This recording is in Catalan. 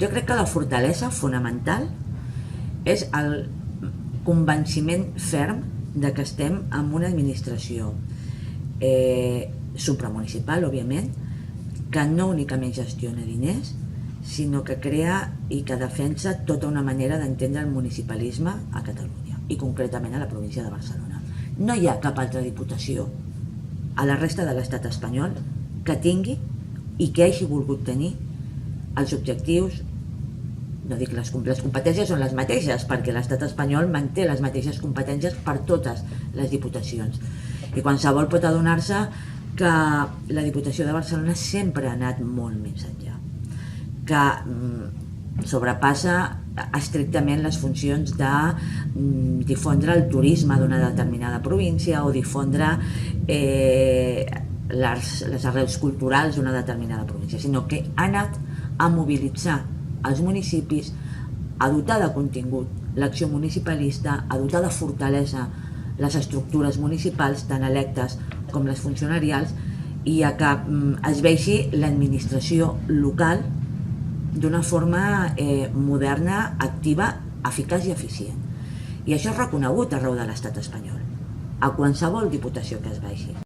Jo crec que la fortalesa fonamental és el convenciment ferm de que estem en una administració supramunicipal, òbviament, que no únicament gestiona diners, sinó que crea i que defensa tota una manera d'entendre el municipalisme a Catalunya i concretament a la província de Barcelona. No hi ha cap altra diputació a la resta de l'estat espanyol que tingui i que hagi volgut tenir els objectius, no dic les competències són les mateixes, perquè l'estat espanyol manté les mateixes competències per totes les diputacions. I qualsevol pot adonar-se que la Diputació de Barcelona sempre ha anat molt més enllà, que sobrepassa estrictament les funcions de difondre el turisme d'una determinada província o difondre les arrels culturals d'una determinada província, sinó que ha anat a mobilitzar els municipis, a dotar de contingut l'acció municipalista, a dotar de fortalesa les estructures municipals, tant electes com les funcionarials, i a que es vegi l'administració local d'una forma moderna, activa, eficaç i eficient. I això és reconegut arreu de l'estat espanyol, a qualsevol diputació que es vegi.